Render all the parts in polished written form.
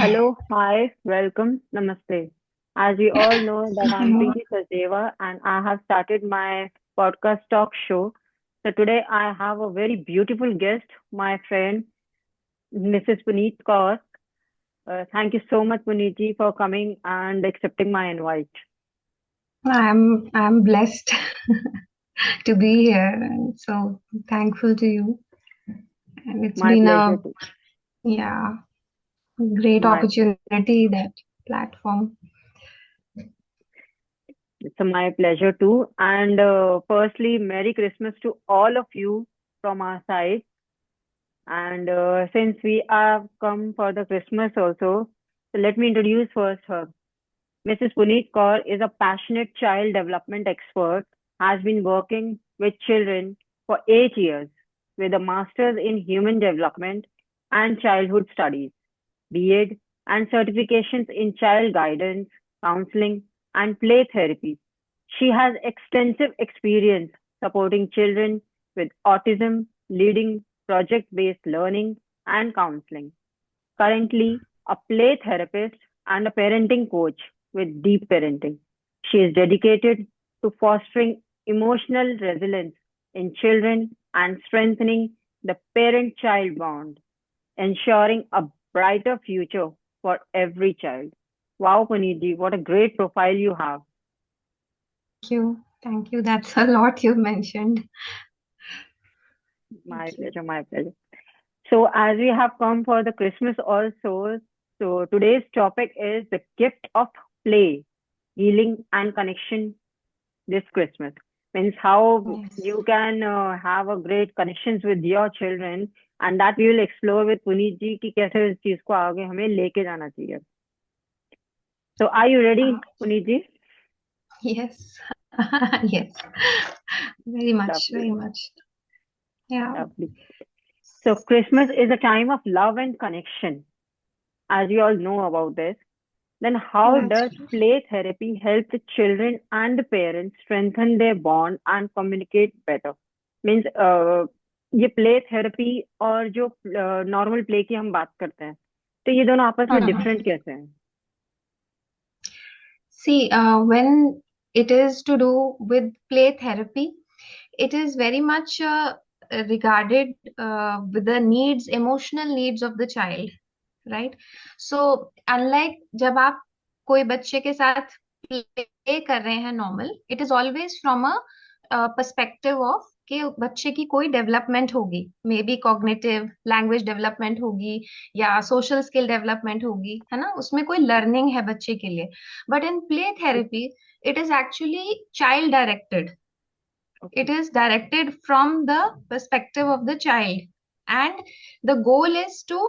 Hello, hi, welcome, namaste. As we all know that I'm Preeti Sachdeva and I have started my podcast talk show. So today I have a very beautiful guest, my friend, Mrs. Puneet Kaur. Thank you so much, Puneet for coming and accepting my invite. I'm blessed to be here, and so thankful to you. And it's My been pleasure a too. yeah great My opportunity, that platform. It's my pleasure too. And firstly, Merry Christmas to all of you from our side. And since we have come for the Christmas also, so let me introduce first her. Mrs. Puneet Kaur is a passionate child development expert, has been working with children for 8 years with a master's in human development and childhood studies, B.Ed, and certifications in child guidance, counseling, and play therapy. She has extensive experience supporting children with autism, leading project based learning and counseling. Currently, a play therapist and a parenting coach with deep parenting. She is dedicated to fostering emotional resilience in children and strengthening the parent child bond, ensuring a brighter future for every child. Wow, Puneetji, what a great profile you have. Thank you. That's a lot you mentioned. My Thank you. pleasure, my pleasure. So, as we have come for the Christmas also, so today's topic is the gift of play, healing, and connection this Christmas. Means how Yes. you can have a great connections with your children, and that we will explore with Puneet ji कि कैसे इस चीज को आगे हमें लेके जाना चाहिए. So, are you Uh, ready, Puneet ji? yes. Yes. Very much. Very Lovely, much. Yeah. lovely. So, Christmas is a time of love and connection, as you all know about this. Then how That's does true. play therapy help the children and the parents strengthen their bond and communicate better? Means ये play therapy और जो normal play की हम बात करते हैं तो ये दोनों आपस में डिफरेंट Mhm. कैसे हैं? See, when it is to do with play therapy, it is very much regarded with the needs, emotional needs of the child, right? So, unlike जब आप कोई बच्चे के साथ play कर रहे हैं normal, it is always from a perspective of कि बच्चे की कोई डेवलपमेंट होगी, may be cognitive language development होगी या सोशल स्किल डेवलपमेंट होगी, है ना, उसमें कोई लर्निंग है बच्चे के लिए. But in play therapy it is actually child directed. Okay. It is directed from the perspective of the child, and the goal is to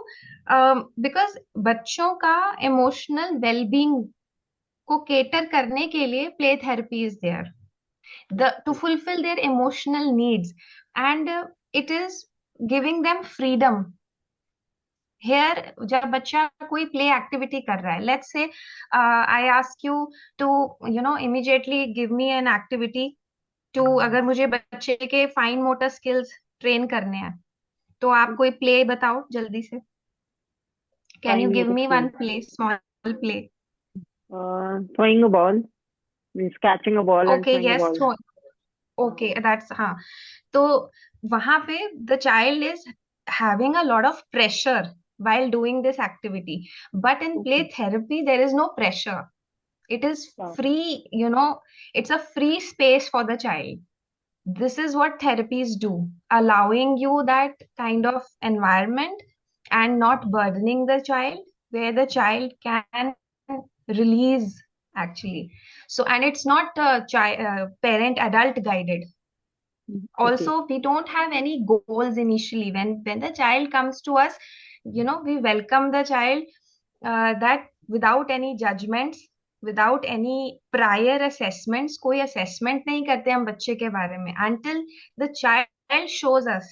because बच्चों का emotional well-being को cater करने के लिए play therapy is there, to fulfill their emotional needs, and it is giving them freedom. Here जब बच्चा कोई play activity कर रहा है, let's say I ask you to immediately give me an activity to, अगर मुझे बच्चे के फाइन मोटर स्किल्स ट्रेन करने हैं, तो आप कोई प्ले बताओ जल्दी से. Can you fine give motor me one skills. Play, small play? Throwing a ball means catching a ball and okay, throwing a yes. Ball. Okay, that's, हाँ. तो वहां पे the child is having a lot of pressure while doing this activity, but in play okay. therapy there is no pressure. It is wow. free, it's a free space for the child. This is what therapies do, allowing you that kind of environment and not burdening the child, where the child can release actually. So, and it's not parent adult guided. Okay. Also, we don't have any goals initially. When the child comes to us, we welcome the child, that without any judgments, without any prior assessments. कोई assessment नहीं करते हम बच्चे के बारे में until the child shows us.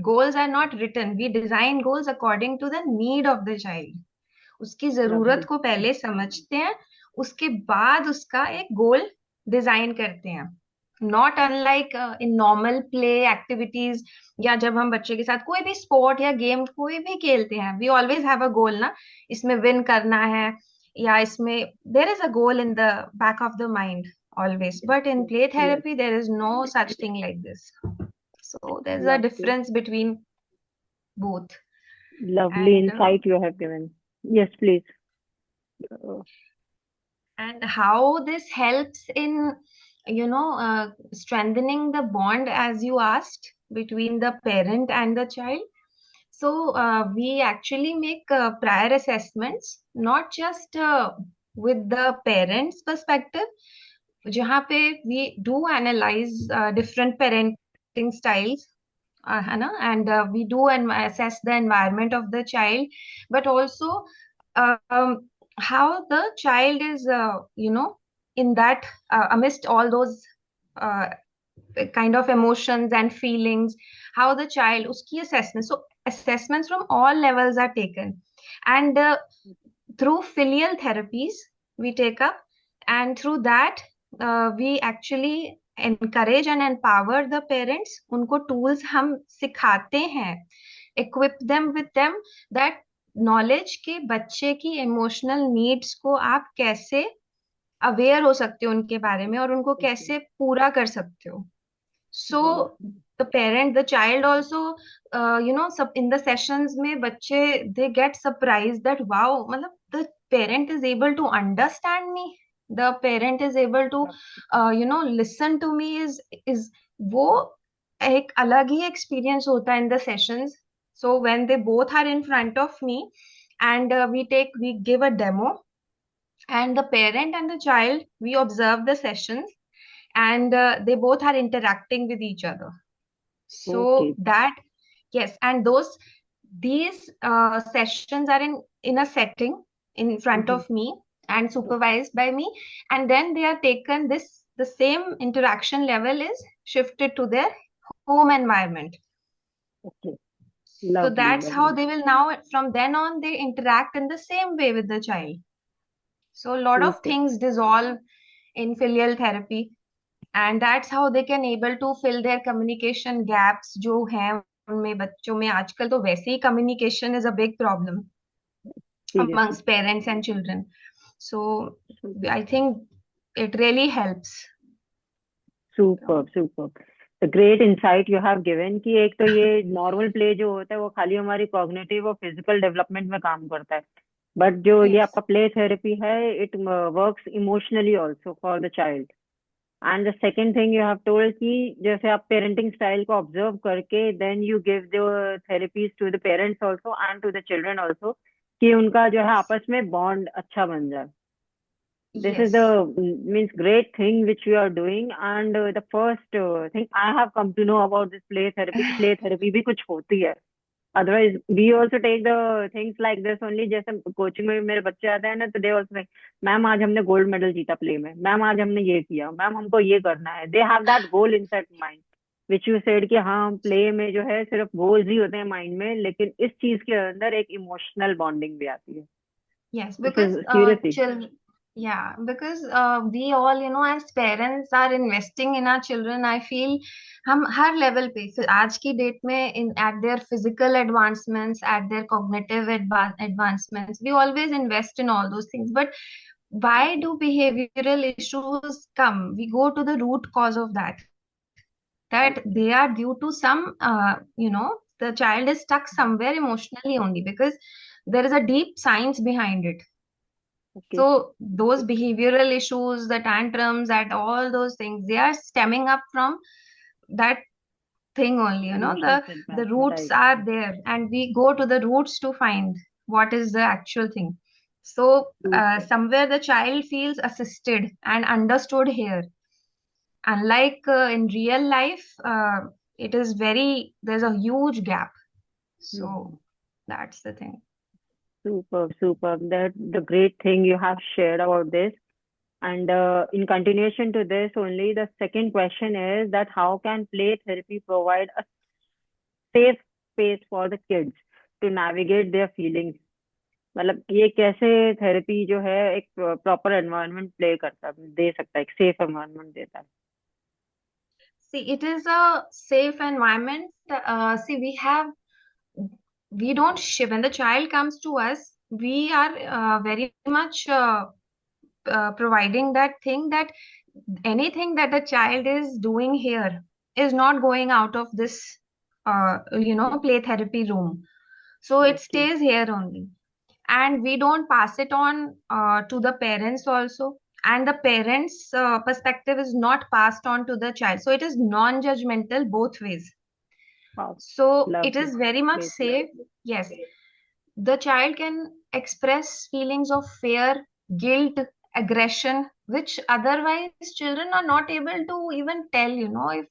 Goals are not written. We design goals according to the need of the child. उसकी जरूरत लवली. को पहले समझते हैं, उसके बाद उसका एक गोल डिजाइन करते हैं. Not unlike in normal play activities, या जब हम बच्चे के साथ कोई भी स्पोर्ट या गेम कोई भी खेलते हैं, we always have a goal no, इसमें विन करना है, या इसमें there is a goal in the back of the mind always. But in play Yes, therapy there is no such thing like this. So there's a lovely, difference between both. lovely And insight you have given. Yes, please. Uh, how this helps in, strengthening the bond, as you asked, between the parent and the child. So we actually make prior assessments, not just with the parents' perspective, जहाँ पे we do analyze different parenting styles, है ना, and we do assess the environment of the child, but also how the child is, in that, amidst all those uh, kind of emotions and feelings, how the child, uski assessment. So assessments from all levels are taken, and through filial therapies we take up, and through that we actually encourage and empower the parents. उनको tools हम सिखाते हैं, equip them with them, that knowledge के बच्चे की emotional needs को आप कैसे अवेयर हो सकते हो उनके बारे में, और उनको okay. कैसे पूरा कर सकते हो. Wow. So the parent, the child also, सब in the sessions में बच्चे, they get surprised that wow, मतलब the parent is able to understand me, the parent is able to listen to me, is वो एक अलग ही experience होता है in the sessions. So when they both are in front of me, and we give a demo, and the parent and the child, we observe the sessions, and they both are interacting with each other. So Okay. that, yes, and these sessions are in a setting in front Mm-hmm. of me and supervised by me, and then they are taken, this the same interaction level is shifted to their home environment. Okay. So Lovely, that's how lovely. they will now, from then on, they interact in the same way with the child. So a lot of Super. things dissolve in filial therapy, and that's how they can able to fill their communication gaps जो हैं उनमें. बच्चों में आजकल तो वैसे ही communication is a big problem Seriously. amongst parents and children. So Super. I think it really helps. Superb, So, superb. The great insight you have given कि एक तो ये नॉर्मल प्ले जो होता है वो खाली हमारी कॉग्निटिव और फिजिकल डेवलपमेंट में काम करता है, बट जो ये yes, आपका प्ले थेरेपी है it works emotionally also for the child. And the second thing you have told कि जैसे आप पेरेंटिंग स्टाइल को ऑब्जर्व करके then you give the therapies to the parents also and to the children also कि उनका जो है yes, आपस में बॉन्ड अच्छा बन जाए. This is yes, the means great thing which we are doing, and the first thing I have come to know about this play therapy कि play therapy भी कुछ होती है. Otherwise we also take the things like this only. जैसे coaching में मेरे बच्चे आते हैं ना तो दे also like मैम आज हमने गोल्ड मेडल जीता प्ले में, मैम आज हमने ये किया, मैम हमको ये करना है. They have that goal in that mind which you said कि हाँ प्ले में जो है सिर्फ गोल्स ही होते हैं माइंड में, लेकिन इस चीज के अंदर एक इमोशनल बॉन्डिंग भी आती है. yes, this is because seriously. children, yeah, because we all, as parents are investing in our children. I feel हम हर लेवल पे आज की डेट में, in at their physical advancements, at their cognitive advancements, we always invest in all those things. But why do behavioral issues come? We go to the root cause of that, that they are due to some, the child is stuck somewhere emotionally only, because there is a deep science behind it. Okay. So those behavioral issues, the tantrums, that all those things, they are stemming up from that thing only. Emotional The setback, roots right? are there, and we go to the roots to find what is the actual thing. So Super. somewhere the child feels assisted and understood here. Unlike in real life, it is there's a huge gap. Mhm. So that's the thing. Superb, superb. That the great thing you have shared about this. And in continuation to this, only the second question is that how can play therapy provide a safe space for the kids to navigate their feelings? मतलब ये कैसे therapy जो है एक proper environment play करता है, दे सकता है, एक सेफ एनवायरनमेंट देता है. See, it is a safe environment. See, we don't when the child comes to us, we are very much providing that thing that anything that the child is doing here is not going out of this, play therapy room. So it Okay. stays here only. And we don't pass it on to the parents also. And the parents' perspective is not passed on to the child. So it is non-judgmental both ways. Wow. So it Lovely. is very much Great. safe. Yes, the child can express feelings of fear, guilt, aggression, which otherwise children are not able to even tell. If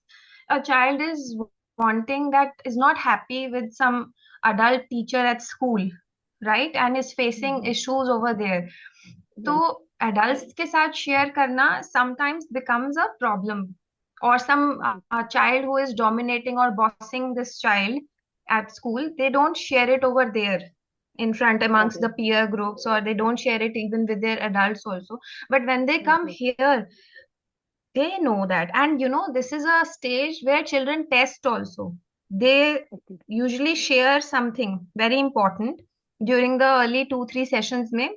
a child is wanting that, is not happy with some adult teacher at school, right, and is facing issues over there, तो Right. adults के साथ share करना sometimes becomes a problem, or some child who is dominating or bossing this child at school, they don't share it over there in front amongst Okay. the peer groups, or they don't share it even with their adults also. But when they come Okay. here, they know that. And this is a stage where children test also. They Okay. usually share something very important during the early 2 3 sessions mein.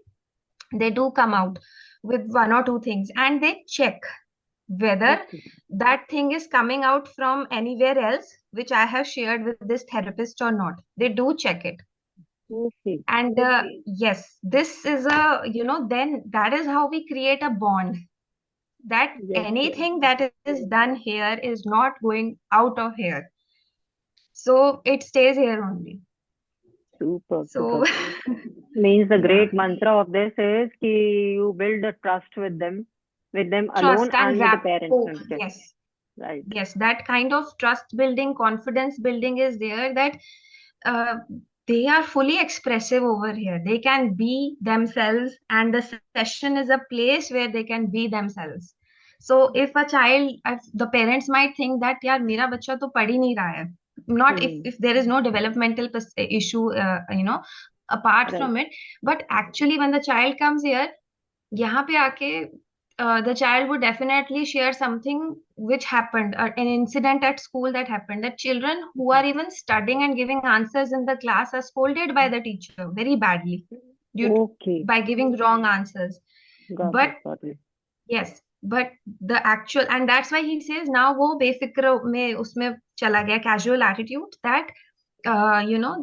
They do come out with one or two things, and they check whether Okay. that thing is coming out from anywhere else which I have shared with this therapist or not. They do check it. Okay. And yes, this is then that is how we create a bond, that Yes. Yes. anything that is done here is not going out of here. So it stays here only. Super. So Super. Means the yeah, great mantra of this is कि you build a trust with them alone trust and and with the parents. rapport. Okay. Yes. Right. Yes, that kind of trust building, confidence building is there, that uh, they are fully expressive over here. They can be themselves, and the session is a place where they can be themselves. So if a child, if the parents might think that यार मेरा बच्चा तो पढ़ ही नहीं रहा है, not if Hmm. if there is no developmental issue, apart Right. from it, but actually when the child comes here, यहाँ पे आके the child would definitely share something which happened, an incident at school that happened, that children who are even studying and giving answers in the class are scolded by the teacher very badly Okay. by giving wrong answers. Got But it. Got it. yes, but the actual, and that's why he says now वो बेफिक्र में उसमें चला गया, casual attitude, that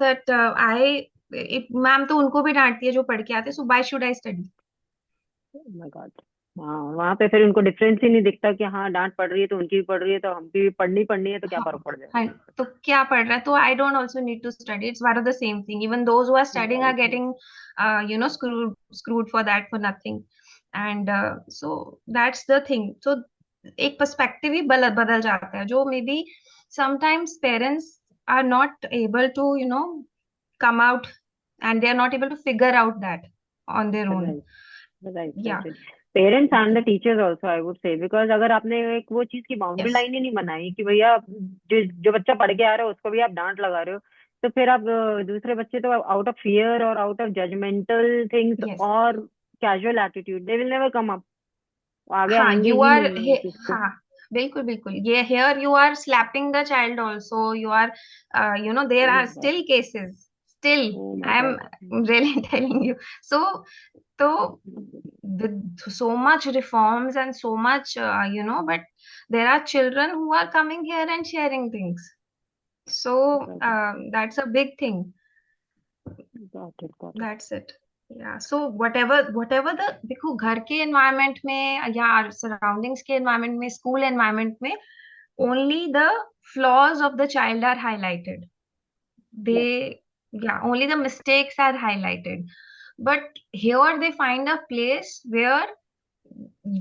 that I ma'am तो उनको भी डांटती है जो पढ़ के आते, so why should I study? Oh my God. हाँ, वहां पे फिर उनको डिफरेंस ही नहीं दिखता कि हाँ डांट पड़ रही है तो उनकी भी पड़ रही है तो हमकी भी पढ़नी है तो क्या हाँ फर्क पड़ हाँ, जाएगा। तो क्या पढ़ रहा है, तो I don't also need to study, it's one of the same thing, even those who are studying are right. Getting screwed for that, for nothing. And so that's the thing. So एक perspective ही बदल जाता है, जो may be sometimes parents are not able to come out, and they are not able to figure out that on their own. Right. Right. Yeah. Right. Parents and the teachers also I would say, because अगर आपने एक वो चीज की boundary Yes. Line ही नहीं बनाई कि भैया जो बच्चा पढ़ के आ रहा है उसको भी आप डांट लगा रहे हो, तो फिर आप दूसरे बच्चे तो आउट ऑफ फियर और out of judgmental things Yes. और casual attitude they will never come up, आगे हाँ, आएंगे you ही are नहीं है चीज को। हाँ, बिल्कुल बिल्कुल, ये here you are slapping the child also, you are there oh are my god. still cases, still, oh my I am god. really telling you. So with so much reforms and so much but there are children who are coming here and sharing things, so that's a big thing. Got it. Got it. That's it. Yeah. So whatever the, देखो घर के environment में या surroundings के environment में, school environment में, only the flaws of the child are highlighted. Yes. They, yeah, only the mistakes are highlighted. But here they find a place where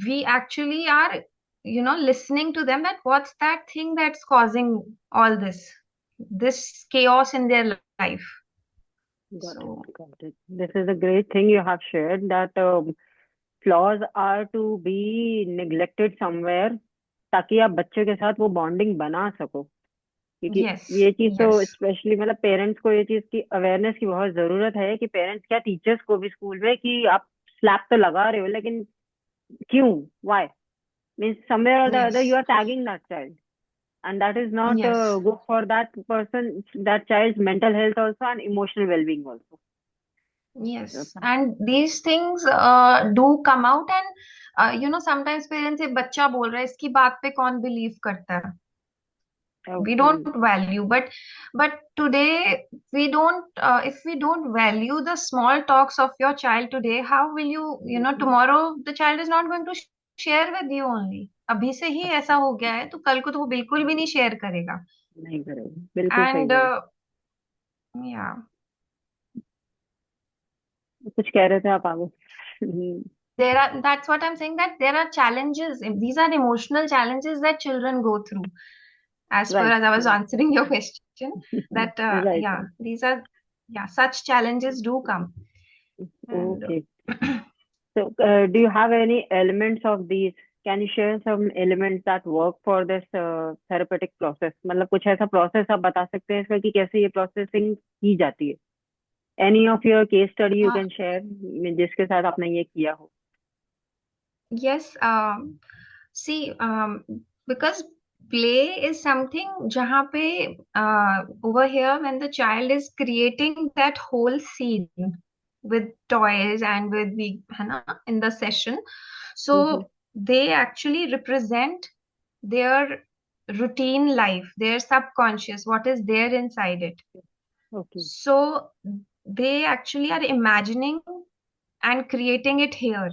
we actually are, listening to them, that what's that thing that's causing all this chaos in their life. Got it. So Got it. This is a great thing you have shared, that flaws are to be neglected somewhere ताकि आप बच्चे के साथ वो bonding बना सको, क्योंकि yes, ये चीज तो yes. स्पेशली मतलब पेरेंट्स को ये चीज की अवेयरनेस की बहुत जरूरत है कि पेरेंट्स क्या टीचर्स को भी स्कूल में कि आप स्लैप तो लगा रहे हो लेकिन क्यों, व्हाई, मीन्स समवेयर और the other you Yes, are tagging that child. and that is not Yes. good for that person, that child's mental health also and emotional well-being also. Yes, and these things do come out, and sometimes parents say बच्चा बोल रहा है इसकी बात पे कौन believe करता है. We Okay. don't value, but today we don't, if we don't value the small talks of your child today, how will tomorrow the child is not going to share with you only. अभी से ही ऐसा हो गया है तो कल को तो वो बिल्कुल भी नहीं शेयर करेगा. नहीं करेगा, बिल्कुल सही And बोल. yeah, कुछ कह रहे थे आप आगे. that's what I'm saying, that there are challenges. These are emotional challenges that children go through. As far Right. as I was answering your question, that Right. yeah, these are, yeah, such challenges do come. And Okay. So, do you have any elements of these? Can you share some elements that work for this therapeutic process? मतलब कुछ ऐसा process आप बता सकते हैं इसका कि कैसे ये processing की जाती है? Any of your case study you uh, can share जिसके साथ आपने ये किया हो? yes, see, because play is something जहाँ पे over here when the child is creating that whole scene with toys and with the है ना, in the session, Mm-hmm. so they actually represent their routine life, their subconscious, what is there inside it. Okay. So they actually are imagining and creating it here,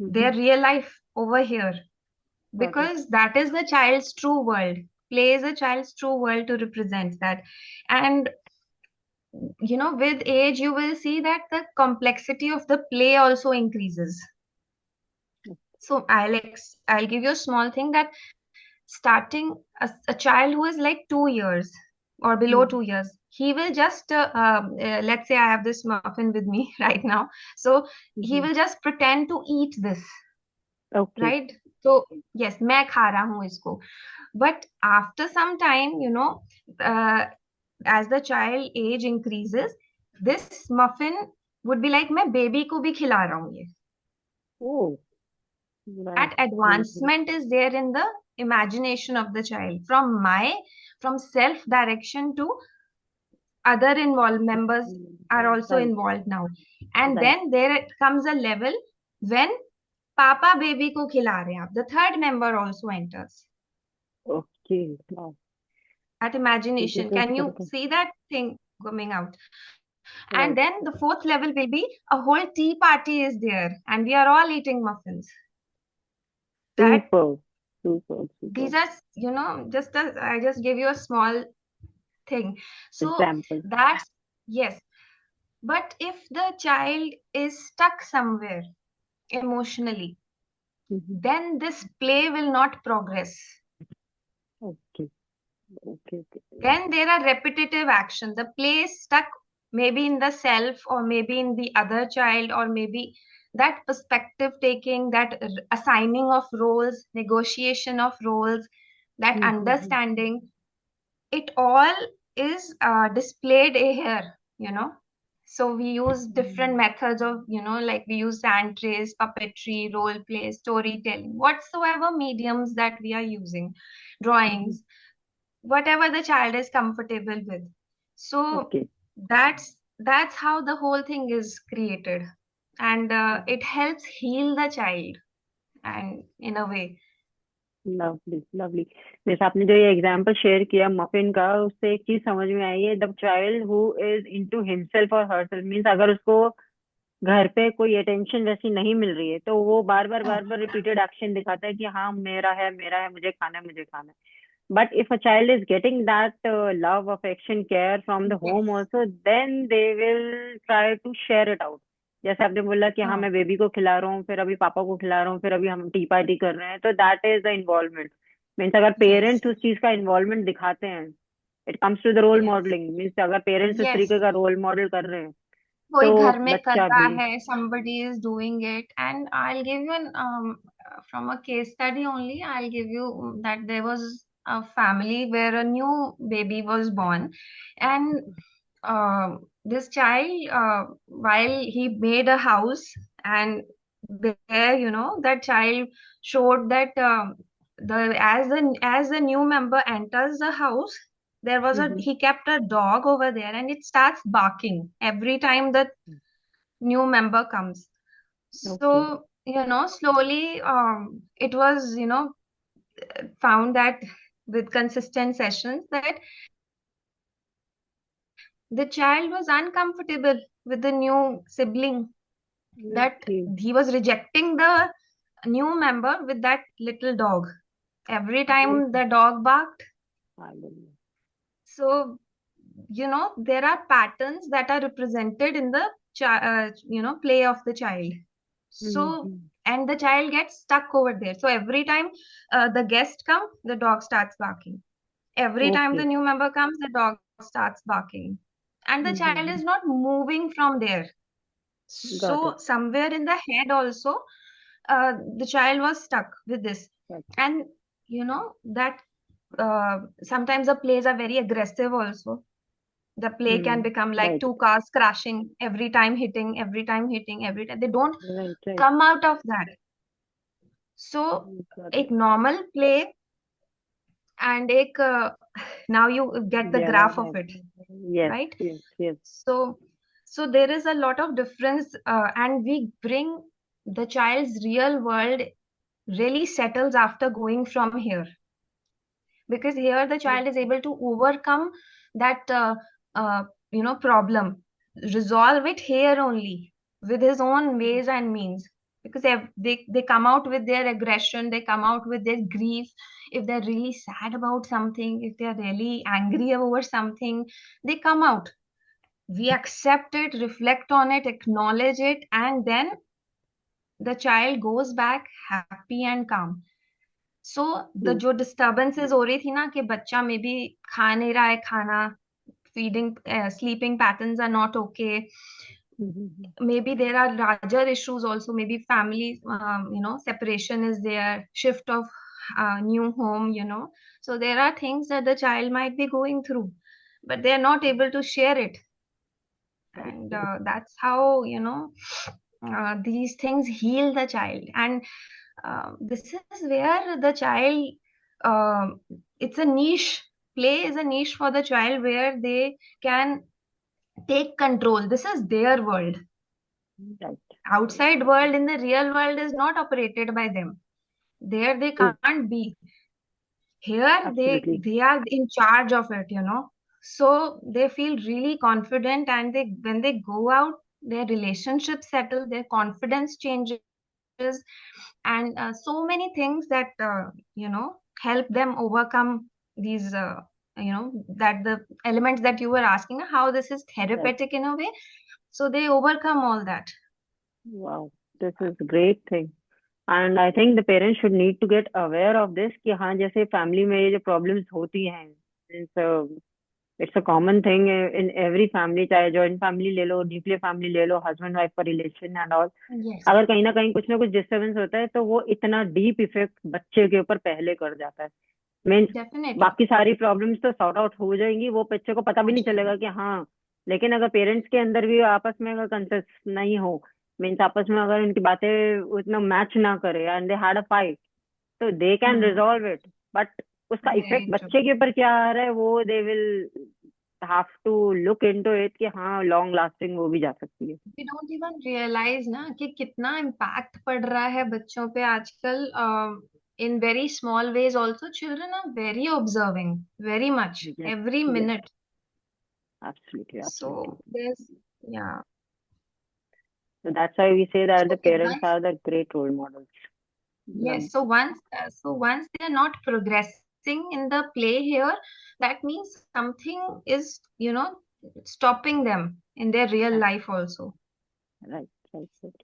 Mm-hmm. their real life over here, Got it. because that is the child's true world. Play is a child's true world to represent that. And with age, you will see that the complexity of the play also increases. So I'll give you a small thing, that starting a child who is like 2 years or below Mm-hmm. 2 years, he will just let's say I have this muffin with me right now, so he Mm-hmm. will just pretend to eat this, Okay. right? So yes, मैं खा रहा हूँ इसको. But after some time, uh, as the child age increases, this muffin would be like मैं baby को भी खिला रहा हूँ ये. Oh, right. That advancement is there in the imagination of the child, from self direction to other involved members are also Right. involved now. And Right. then there comes a level when papa baby ko khila rahe hain, the third member also enters. Okay. Wow. At This imagination, is can you critical. see that thing coming out? And Right. then the fourth level will be a whole tea party is there and we are all eating muffins. That Super. Super. Super. these are, just I just give you a small thing. So Example. that's, yes. But if the child is stuck somewhere emotionally, Mm-hmm. then this play will not progress. Okay. Okay. Okay. Then there are repetitive action. The play is stuck maybe in the self or maybe in the other child, or maybe that perspective taking, that assigning of roles, negotiation of roles, that Mm-hmm. understanding, it all is displayed here. So we use different methods of, like we use sand trays, puppetry, role play, storytelling, whatsoever mediums that we are using, Mm-hmm. drawings, whatever the child is comfortable with. So Okay. that's how the whole thing is created, and it helps heal the child, and in a way. Lovely lovely. जैसे आपने जो ये example share किया muffin का, उससे एक चीज समझ में आई है. The child who is into himself और हरसेल्फ मींस अगर उसको घर पे कोई अटेंशन वैसी नहीं मिल रही है तो वो बार बार रिपीटेड एक्शन दिखाता है कि हाँ मेरा है, मुझे खाना है, मुझे खाना है. But if a child is getting that love, affection, care from the home Yes. also, then they will try to share it out. जैसे आपने बोला कि हाँ Hmm. मैं बेबी को खिला रहा हूँ, फिर अभी पापा को खिला रहा हूँ, फिर अभी हम टी पार्टी कर रहे हैं, तो that is the involvement. Means अगर Yes. पेरेंट्स उस चीज का इन्वॉल्वमेंट दिखाते हैं, it comes to the role Yes. Modelling. Means अगर पेरेंट्स उस Yes. तरीके का रोल मॉडल कर रहे हैं कोई तो घर में कर बच्चा रहा भी. है, somebody is doing it. And I'll give you an from a case study only, I'll give you that there was a family where a new baby was born, and this child, while he made a house, and there, that child showed that. as the new member enters the house, there was a Mm-hmm. he kept a dog over there, and it starts barking every time the new member comes. Okay. So, slowly, it was, found that with consistent sessions that the child was uncomfortable with the new sibling, that Okay. he was rejecting the new member with that little dog. Every time Okay. the dog barked. Hallelujah. So, there are patterns that are represented in the play of the child. So, Mm-hmm. and the child gets stuck over there. So every time the guest come, the dog starts barking. Every time the Okay. new member comes, the dog starts barking. And the child is Mm-hmm. not moving from there. Got So it. somewhere in the head also, the child was stuck with this. Got And that sometimes the plays are very aggressive also. The play can become like Right. two cars crashing, every time hitting, every time hitting, every time. They don't Right. Right. come out of that. So Got एक it. normal play and एक now you get the Yeah. graph of it, Yes. right? Yes. Yes. So there is a lot of difference, and we bring the child's real world really settles after going from here, because here the child is able to overcome that uh, problem, resolve it here only with his own ways and means, because they come out with their aggression, they come out with their grief. If they're really sad about something, if they're really angry over something, they come out. We accept it, reflect on it, acknowledge it, and then the child goes back happy and calm. So the True. जो disturbances हो रही थी ना, कि बच्चा may be खा नहीं रहा है खाना, feeding sleeping patterns are not okay, Mm-hmm. maybe there are larger issues also, maybe family separation is there, shift of new home, so there are things that the child might be going through, but they are not able to share it. Right. And Right. that's how these things heal the child. And this is where the child, it's a niche, play is a niche for the child where they can take control. This is their world. Right. Outside world, in the real world, is not operated by them. There they True. can't be. Here Absolutely. they are in charge of it, so they feel really confident, and they when they go out, their relationships settle, their confidence changes, and so many things that help them overcome these that the elements that you were asking, how this is Right. therapeutic in a way, so they overcome all that. Wow. This is great thing. And I think the parents should need to get aware of this कि हाँ जैसे family में ये जो problems होती हैं, it's a common thing in every family, चाहे joint family ले लो, न्यूक्लियर फैमिली ले लो, हस्बैंड वाइफ का रिलेशन एंड ऑल। Yes, अगर कहीं ना कुछ डिस्टर्बेंस होता है तो वो इतना डीप इफेक्ट बच्चे के ऊपर पहले कर जाता है। Means definitely. बाकी सारी प्रॉब्लम्स तो सॉर्ट आउट हो जाएंगी, वो बच्चे को पता भी हो नहीं जाएगी। चलेगा कि हाँ। लेकिन अगर पेरेंट्स के अंदर भी आपस में अगर कंसेंस नहीं हो, मीन्स आपस में अगर उनकी बातें उतना मैच ना करे and they had a fight, तो they can Hmm. Resolve it, but उसका इफेक्ट Very true. बच्चे के ऊपर क्या आ रहा है वो they will have to look into it कि हाँ लॉन्ग लास्टिंग वो भी जा सकती है। We don't even realize ना कि कितना impact पड़ रहा है बच्चों पे आजकल, in very small ways also. Children are very observing, very much, yes. every yes. minute. Absolutely. Absolutely. So there's, yeah. So that's why we say that So the okay, parents once, are the great role models. yes, so once they are not progressing in the play here, that means something is, stopping them in their real life also. Right. Right. Right.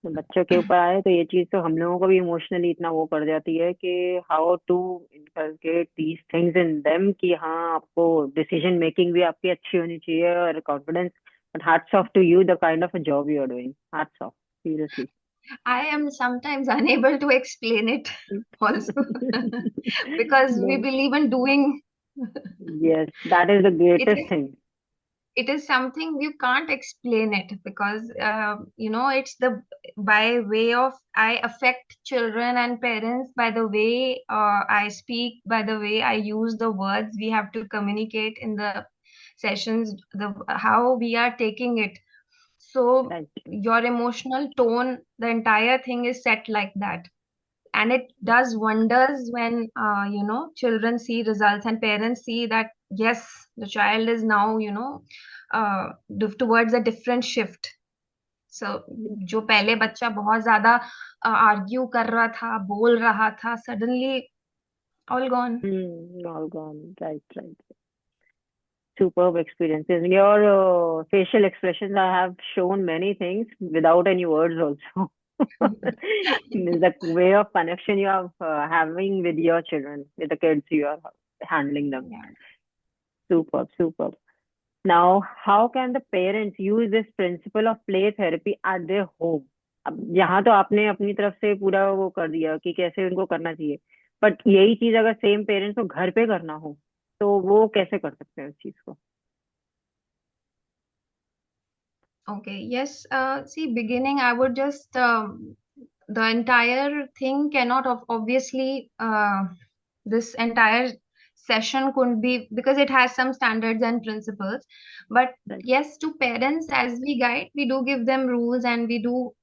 तो बच्चों के ऊपर आए तो ये चीज तो हम लोगों को भी इमोशनली इतना वो कर जाती है कि how to inculcate these things in them कि हाँ आपको डिसीजन मेकिंग भी आपकी अच्छी होनी चाहिए और confidence. But hats off to you the kind of a job you are doing, hats off seriously. I am sometimes unable to explain it also, because we No, believe in doing. yes, that is the It greatest is, thing. it is something you can't explain it, because it's the by way of I affect children and parents by the way I speak, by the way I use the words we have to communicate in the sessions, the how we are taking it. So Right. your emotional tone, the entire thing is set like that, and it does wonders when children see results and parents see that yes, the child is now towards a different shift. So जो पहले बच्चा बहुत ज्यादा argue कर रहा था, बोल रहा था, suddenly all gone. All gone. Right, right. Superb experiences. Your facial expressions have shown many things without any words also. The way of connection you are having with your children, with the kids you are handling them. Yeah. Superb, superb. Now, how can the parents use this principle of play therapy at their home? अब यहाँ तो आपने अपनी तरफ से पूरा वो कर दिया कि कैसे उनको करना चाहिए, बट यही चीज अगर सेम पेरेंट्स को घर पे करना हो तो वो कैसे कर सकते हैं उस चीज को? Okay, yes. See, beginning, I would just the entire thing cannot obviously this entire session couldn't be, because it has some standards and principles. But Right. yes, to parents, as we guide, we do give them rules and we do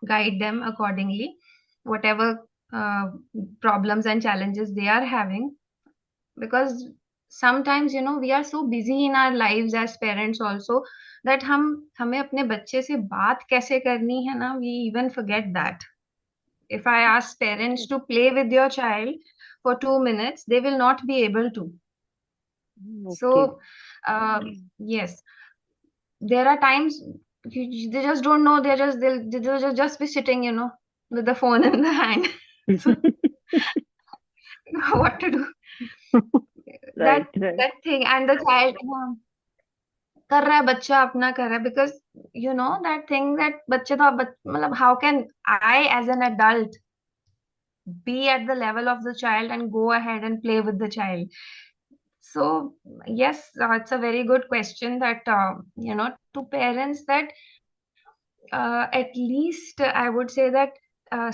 guide them accordingly, whatever problems and challenges they are having. Because sometimes we are so busy in our lives as parents also, that हमें अपने बच्चे से बात कैसे करनी है ना, we even forget that. If I ask parents to play with your child for 2 minutes, they will not be able to. Okay. So yes, there are times they just don't know, they'll just be sitting with the phone in the hand. So what to do? that Right, right. that thing, and the child कर रहा है बच्चा, अपना कर रहा है, because that thing that बच्चे तो मतलब how can I as an adult be at the level of the child and go ahead and play with the child? So yes, it's a very good question that to parents, that at least I would say that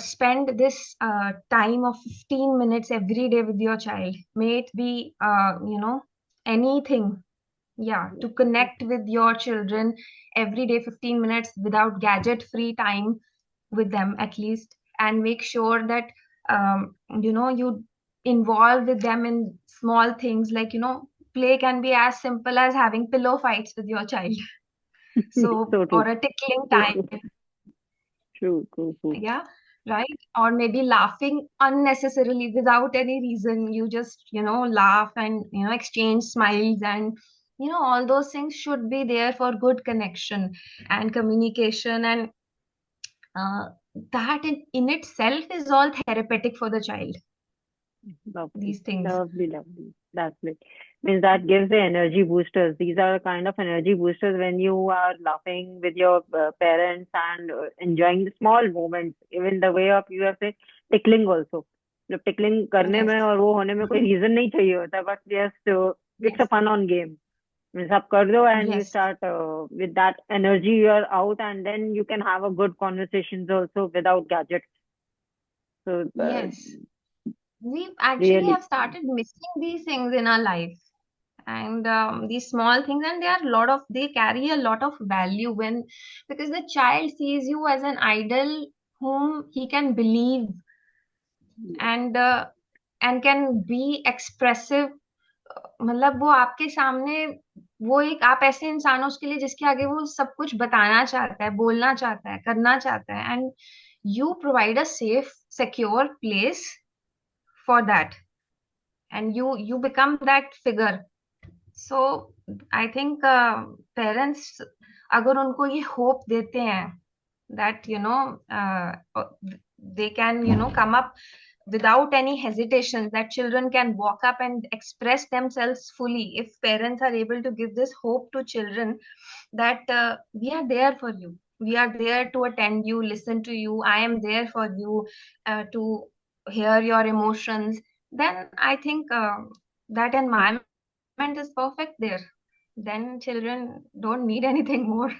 spend this time of 15 minutes every day with your child. May it be anything. Yeah, to connect with your children every day, 15 minutes without gadget free time with them at least, and make sure that you involve with them in small things, like play can be as simple as having pillow fights with your child. So, So or true. a tickling So time. true. True, true, true. Yeah, right. Or maybe laughing unnecessarily without any reason. You just laugh and exchange smiles, and all those things should be there for good connection and communication, and uh, that in itself is all therapeutic for the child, Lovely, these things. lovely, lovely. That's it. Means that gives the energy boosters. These are kind of energy boosters when you are laughing with your parents and enjoying the small moments. Even the way of you have said tickling also. जब tickling करने Yes. में और वो होने में कोई reason नहीं चाहिए होता, but just it's a Yes. fun on game. Means आप कर दो and you Yes. start with that energy you are out, and then you can have a good conversations also without gadgets. So Yes. We actually really. have started missing these things in our life, and these small things, and they carry a lot of value, when because the child sees you as an idol whom he can believe, and can be expressive. मतलब वो आपके सामने, वो एक आप ऐसे इंसान हो उसके लिए जिसके आगे वो सब कुछ बताना चाहता है, बोलना चाहता है, करना चाहता है, and you provide a safe, secure place for that, and you become that figure. So I think parents अगर उनको ये hope देते हैं that they can come up without any hesitation, that children can walk up and express themselves fully, if parents are able to give this hope to children, that we are there for you, we are there to attend you, listen to you, I am there for you, to hear your emotions, then I think that environment is perfect there. then children don't need anything more.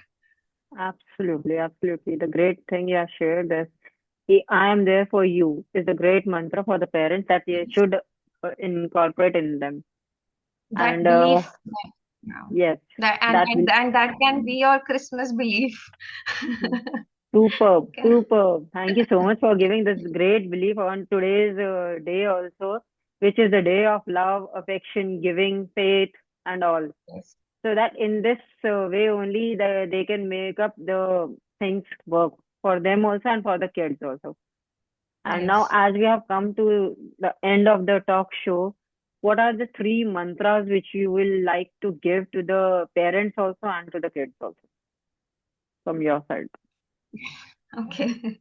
Absolutely, absolutely. The great thing you have shared is I am there for you is a great mantra for the parents that they should incorporate in them. That And belief, that, yeah, yes, that that will and that can be your Christmas belief. superb, Okay. superb. Thank you so much for giving this great belief on today's day also, which is the day of love, affection, giving, faith, and all. Yes. So that in this way only they can make up the things work for them also and for the kids also. And now, Yes. as we have come to the end of the talk show, what are the three mantras which you will like to give to the parents also and to the kids also from your side? Okay.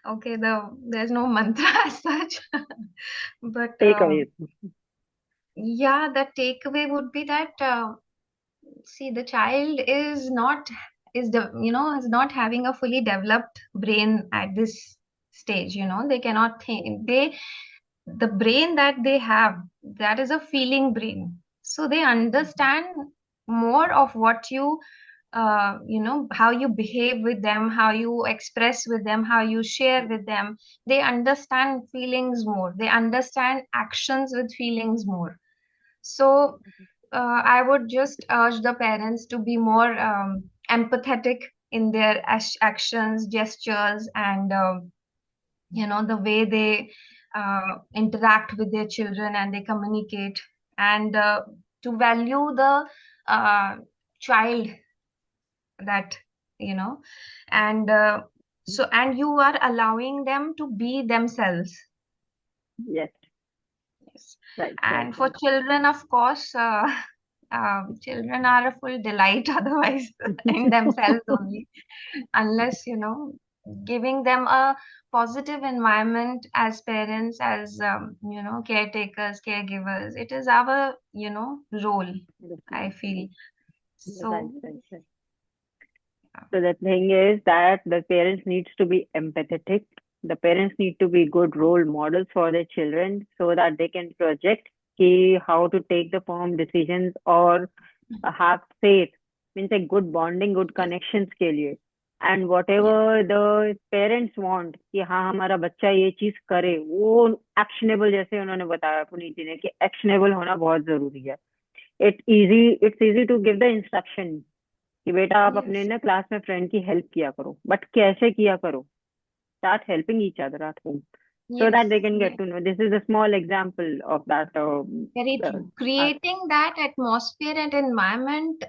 Okay. There's no mantra as such, but Takeaways. yeah, the takeaway would be that see, the child is not is the is not having a fully developed brain at this stage. They cannot think. The brain that they have, that is a feeling brain, so they understand more of what how you behave with them, how you express with them, how you share with them. They understand feelings more, they understand actions with feelings more. So I would just urge the parents to be more empathetic in their actions, gestures, and the way they interact with their children and they communicate, and to value the uh, child that you know and and you are allowing them to be themselves. Yes, Yes. right, right, And for right. children, of course, children are a full delight otherwise in themselves only, unless giving them a positive environment as parents, as caretakers, caregivers. It is our role, I feel. Definitely. Right, So right, right. yeah. So the thing is that the parents needs to be empathetic. The parents need to be good role models for their children so that they can project how to take the firm decisions or have faith means a good bonding, good Yes. connections के लिए. And Yes. whatever the parents want कि हाँ हमारा बच्चा ये चीज करे वो actionable जैसे उन्होंने बताया पुनीत जी ने कि actionable होना बहुत जरूरी है. It's easy to give the instruction कि बेटा आप अपने Yes. ना क्लास में फ्रेंड की हेल्प किया करो बट कैसे किया करो. Start helping each other at home so that Yes. they can get Yes. to know. This is a small example of that. Very Uh, true. Creating that atmosphere and environment,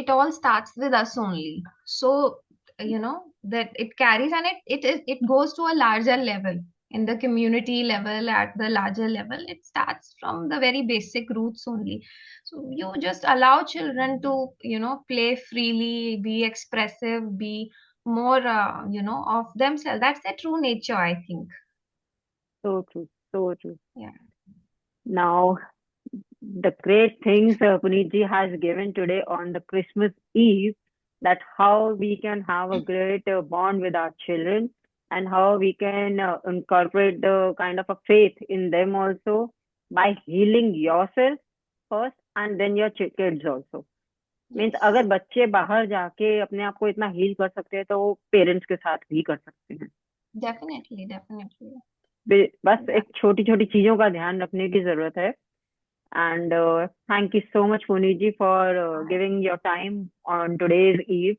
it all starts with us only. So, that it carries, and it goes to a larger level, in the community level, at the larger level. It starts from the very basic roots only. So you just allow children to, play freely, be expressive, be more, of themselves. That's their true nature, I think. so true, so true. Yeah. Now, the great things Puneet ji has given today on the Christmas Eve, that how we can have a great bond with our children and how we can incorporate the kind of a faith in them also by healing yourself first and then your kids also. Means अगर Yes. बच्चे बाहर जाके अपने आप को इतना heal कर सकते हैं तो वो पेरेंट्स के साथ भी कर सकते हैं. Definitely, definitely. बस Yeah. एक छोटी छोटी चीजों का ध्यान रखने की जरूरत है. And thank you so much, Puniji, for I, giving your time on today's Eve,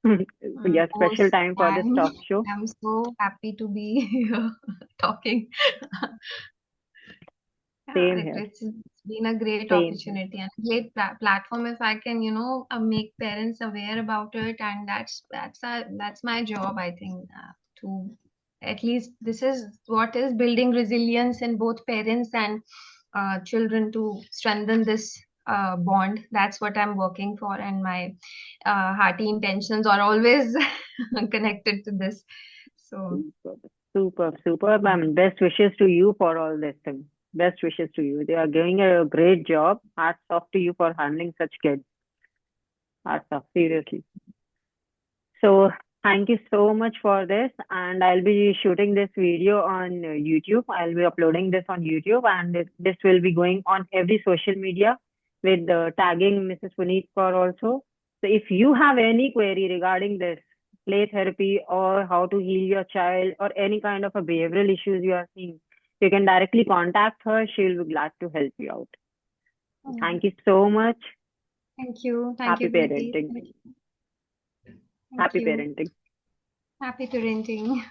your special most time for this I'm talk show. I'm so happy to be here talking. Yeah, Same here, it's been a great same here. opportunity and a great platform if I can, make parents aware about it, and that's my job, I think, to at least this is what is building resilience in both parents and children to strengthen this bond. That's what I'm working for, and my hearty intentions are always connected to this. So, Super, super, super. I mean, best wishes to you for all this thing. Best wishes to you. They are doing a great job. Hats off to you for handling such kids. Hats off, seriously. So thank you so much for this, and I'll be shooting this video on YouTube. I'll be uploading this on YouTube, and this will be going on every social media. with tagging Mrs. Puneet Kaur also. So if you have any query regarding this play therapy or how to heal your child or any kind of a behavioral issues you are seeing, you can directly contact her. She will be glad to help you out. Mm. Thank you so much. Thank you. Thank Happy you, Preeti. parenting. Thank Happy you. parenting. Happy parenting.